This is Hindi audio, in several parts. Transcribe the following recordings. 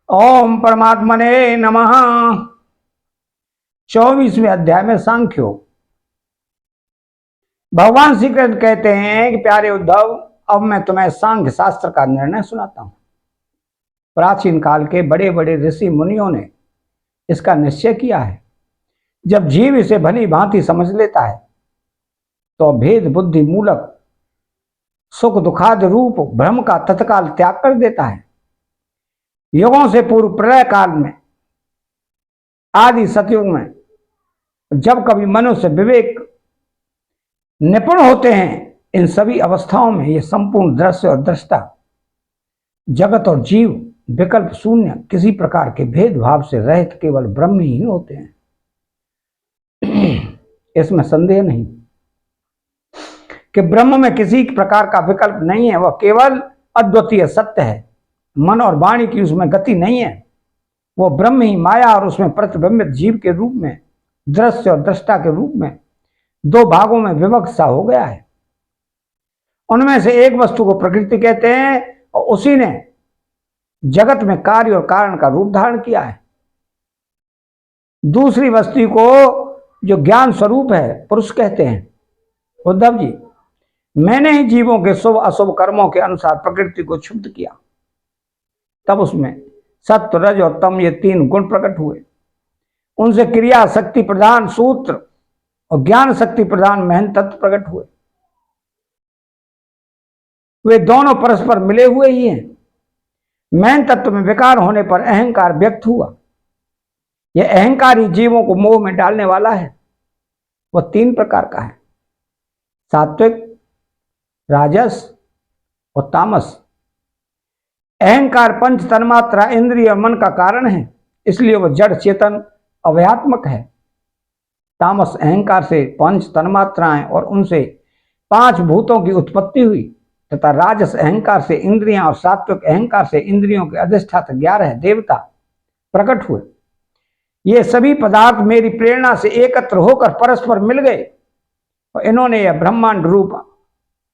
ओम परमात्मने नमः। 24वें अध्याय में सांख्यो। भगवान श्री कृष्ण कहते हैं कि प्यारे उद्धव, अब मैं तुम्हें सांख्य शास्त्र का निर्णय सुनाता हूं। प्राचीन काल के बड़े बड़े ऋषि मुनियों ने इसका निश्चय किया है। जब जीव इसे भली भांति समझ लेता है तो भेद बुद्धि मूलक सुख दुखाद रूप भ्रम का तत्काल त्याग कर देता है। युगों से पूर्व प्रलय काल में, आदि सतयुग में, जब कभी मनुष्य विवेक निपुण होते हैं, इन सभी अवस्थाओं में ये संपूर्ण दृश्य और दृष्टा जगत और जीव विकल्प शून्य, किसी प्रकार के भेदभाव से रहित केवल ब्रह्म ही होते हैं। इसमें संदेह नहीं कि ब्रह्म में किसी प्रकार का विकल्प नहीं है। वह केवल अद्वितीय सत्य है। मन और वाणी की उसमें गति नहीं है। वो ब्रह्म ही माया और उसमें प्रतिबिंबित जीव के रूप में, दृश्य और दृष्टा के रूप में दो भागों में विभक्त सा हो गया है। उनमें से एक वस्तु को प्रकृति कहते हैं और उसी ने जगत में कार्य और कारण का रूप धारण किया है। दूसरी वस्तु को, जो ज्ञान स्वरूप है, पुरुष कहते हैं। उद्धव जी, मैंने ही जीवों के शुभ अशुभ कर्मों के अनुसार प्रकृति को क्षुब्ध किया। तब उसमें सत्व, रज और तम, ये तीन गुण प्रकट हुए। उनसे क्रिया शक्ति प्रधान सूत्र और ज्ञान शक्ति प्रधान महन तत्व प्रकट हुए। वे दोनों परस्पर मिले हुए ही हैं। महन तत्व में विकार होने पर अहंकार व्यक्त हुआ। यह अहंकार ही जीवों को मोह में डालने वाला है। वह तीन प्रकार का है: सात्विक, राजस और तामस। अहंकार पंच तन्मात्रा, इंद्रिय और मन का कारण है, इसलिए वह जड़ चेतन अव्ययात्मक है। तामस अहंकार से पंच तन्मात्राएं और उनसे पांच भूतों की उत्पत्ति हुई, तथा राजस अहंकार से इंद्रियां और सात्विक अहंकार से इंद्रियों के अधिष्ठाता 11 देवता प्रकट हुए। ये सभी पदार्थ मेरी प्रेरणा से एकत्र होकर परस्पर मिल गए और इन्होंने यह ब्रह्मांड रूप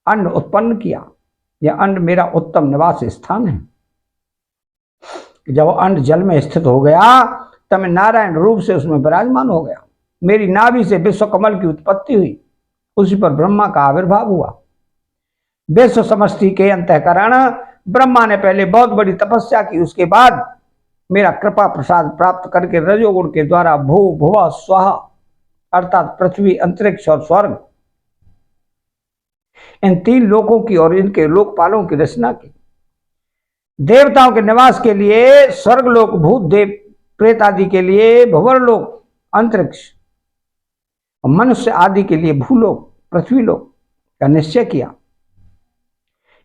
अंड उत्पन्न किया। यह अंड मेरा उत्तम निवास स्थान है। जब अंड जल में स्थित हो गया तब मैं नारायण रूप से उसमें विराजमान हो गया। मेरी नाभि से विश्व कमल की उत्पत्ति हुई, उसी पर ब्रह्मा का आविर्भाव हुआ। विश्व समष्टि के अंतःकरण ब्रह्मा ने पहले बहुत बड़ी तपस्या की। उसके बाद मेरा कृपा प्रसाद प्राप्त करके रजोगुण के द्वारा भू भुव स्वः अर्थात पृथ्वी, अंतरिक्ष और स्वर्ग, इन तीन लोकों की और इनके लोकपालों की रचना की। देवताओं के निवास के लिए स्वर्गलोक, भूत देव प्रेत आदि के लिए भुवरलोक अंतरिक्ष, और मनुष्य आदि के लिए भूलोक पृथ्वीलोक का निश्चय किया।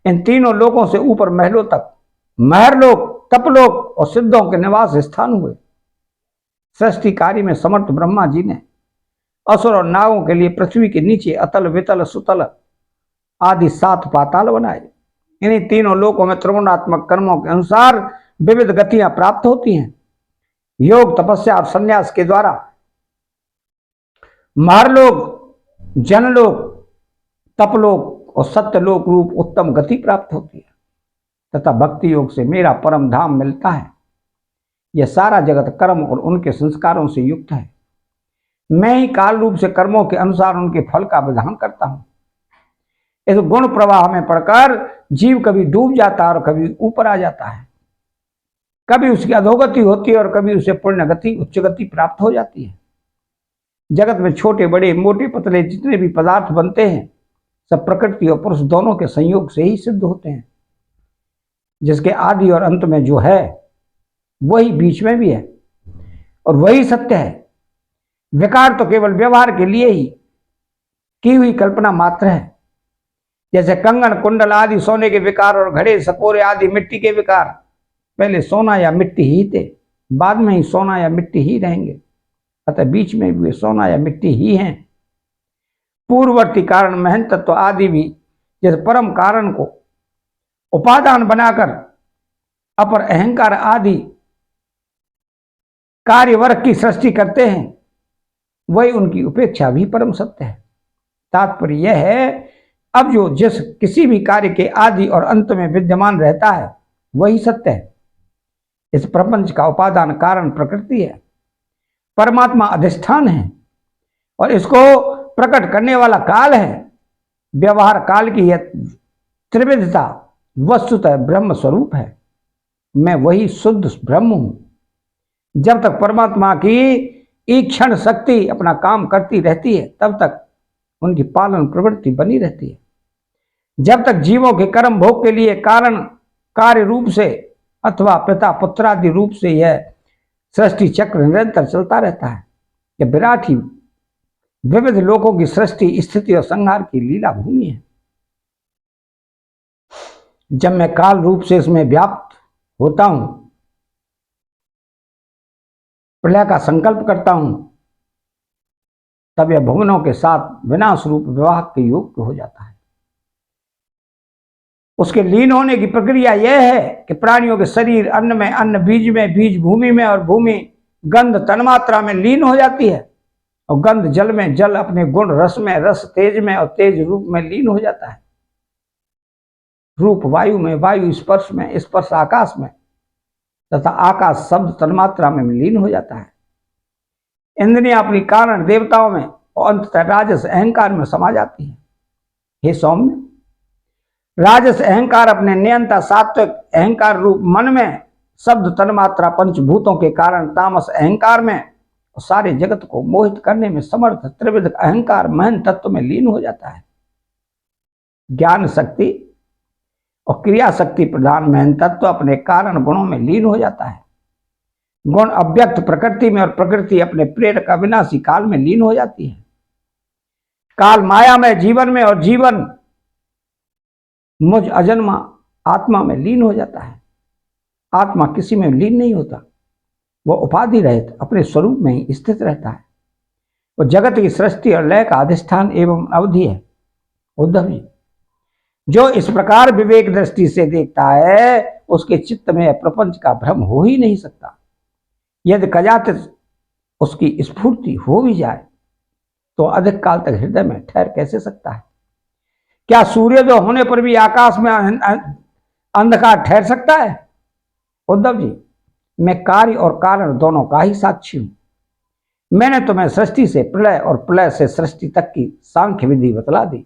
इन तीनों लोकों से ऊपर महलों तक महरलोक, तपलोक और सिद्धों के निवास स्थान हुए। सृष्टि कार्य में समर्थ ब्रह्मा जी ने असुर और नागों के लिए पृथ्वी के नीचे अतल, वितल, सुतल आदि 7 पाताल बनाए। इन्हीं तीनों लोकों में त्रिगुणात्मक कर्मों के अनुसार विविध गतियां प्राप्त होती हैं। योग, तपस्या और संन्यास के द्वारा महरलोक, जनलोक, तपलोक और सत्यलोक रूप उत्तम गति प्राप्त होती है, तथा भक्ति योग से मेरा परम धाम मिलता है। यह सारा जगत कर्म और उनके संस्कारों से युक्त है। मैं ही काल रूप से कर्मों के अनुसार उनके फल का विधान करता हूं। इस गुण प्रवाह में पड़कर जीव कभी डूब जाता है और कभी ऊपर आ जाता है। कभी उसकी अधोगति होती है और कभी उसे पुण्य गति, उच्च गति प्राप्त हो जाती है। जगत में छोटे बड़े, मोटे पतले जितने भी पदार्थ बनते हैं, सब प्रकृति और पुरुष दोनों के संयोग से ही सिद्ध होते हैं। जिसके आदि और अंत में जो है वही बीच में भी है और वही सत्य है। विकार तो केवल व्यवहार के लिए ही की हुई कल्पना मात्र है। जैसे कंगन, कुंडल आदि सोने के विकार और घड़े, सकोरे आदि मिट्टी के विकार पहले सोना या मिट्टी ही थे, बाद में ही सोना या मिट्टी ही रहेंगे, अतः बीच में भी वे सोना या मिट्टी ही हैं। पूर्ववर्ती कारण महन तत्व आदि भी जैसे परम कारण को उपादान बनाकर अपर अहंकार आदि कार्य वर्ग की सृष्टि करते हैं, वही उनकी उपेक्षा भी परम सत्य है। तात्पर्य यह है, अब जो जिस किसी भी कार्य के आदि और अंत में विद्यमान रहता है वही सत्य है। इस प्रपंच का उपादान कारण प्रकृति है, परमात्मा अधिष्ठान है और इसको प्रकट करने वाला काल है। व्यवहार काल की यह त्रिविधता वस्तुतः ब्रह्म स्वरूप है। मैं वही शुद्ध ब्रह्म हूं। जब तक परमात्मा की ईक्षण शक्ति अपना काम करती रहती है तब तक उनकी पालन प्रवृत्ति बनी रहती है। जब तक जीवों के कर्म भोग के लिए कारण कार्य रूप से अथवा पिता पुत्रादि रूप से यह सृष्टि चक्र निरंतर चलता रहता है। यह विराट ही विविध लोकों की सृष्टि स्थिति और संहार की लीला भूमि है। जब मैं काल रूप से इसमें व्याप्त होता हूं, प्रलय का संकल्प करता हूं, तब यह भुवनों के साथ विनाश रूप विवाह के योग्य हो जाता है। उसके लीन होने की प्रक्रिया यह है कि प्राणियों के शरीर अन्न में अन्न, बीज में बीज, भूमि में और भूमि गंध तन्मात्रा में लीन हो जाती है और गंध जल में जल, अपने गुण रस में रस, तेज में और तेज रूप में लीन हो जाता है। रूप वायु में, वायु स्पर्श में, स्पर्श आकाश में तथा आकाश शब्द तन्मात्रा में लीन हो जाता है। इंद्रियां अपनी कारण देवताओं में और अंततः राजस अहंकार में समा जाती है। हे सौम्य, राजस अहंकार अपने नियंता सात्विक अहंकार रूप मन में, शब्द तन्मात्रा पंचभूतों के कारण तामस अहंकार में और सारे जगत को मोहित करने में समर्थ त्रिविध अहंकार महन तत्व में लीन हो जाता है। ज्ञान शक्ति और क्रिया शक्ति प्रधान महन तत्व अपने कारण गुणों में लीन हो जाता है। गुण अव्यक्त प्रकृति में और प्रकृति अपने प्रेरक अविनाशी काल में लीन हो जाती है। काल माया में जीवन में और जीवन मुझ अजन्मा आत्मा में लीन हो जाता है। आत्मा किसी में लीन नहीं होता, वह उपाधि रहित अपने स्वरूप में ही स्थित रहता है। वह जगत की सृष्टि और लय का अधिष्ठान एवं अवधि है। उद्धव जी, जो इस प्रकार विवेक दृष्टि से देखता है उसके चित्त में प्रपंच का भ्रम हो ही नहीं सकता। यदि कदाचित उसकी स्फूर्ति हो भी जाए तो अधिक काल तक हृदय में ठहर कैसे सकता है? क्या सूर्योदय होने पर भी आकाश में अंधकार ठहर सकता है? उद्धव जी, मैं कार्य और कारण दोनों का ही साक्षी हूं। मैंने तुम्हें सृष्टि से प्रलय और प्रलय से सृष्टि तक की सांख्य विधि बतला दी।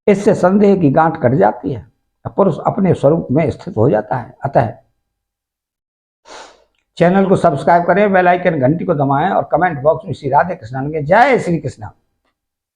इससे संदेह की गांठ कट जाती है, पुरुष अपने स्वरूप में स्थित हो जाता है। अतः चैनल को सब्सक्राइब करें, बेल आइकन घंटी को दबाएं और कमेंट बॉक्स में श्री राधे कृष्ण लिखें। जय श्री कृष्ण।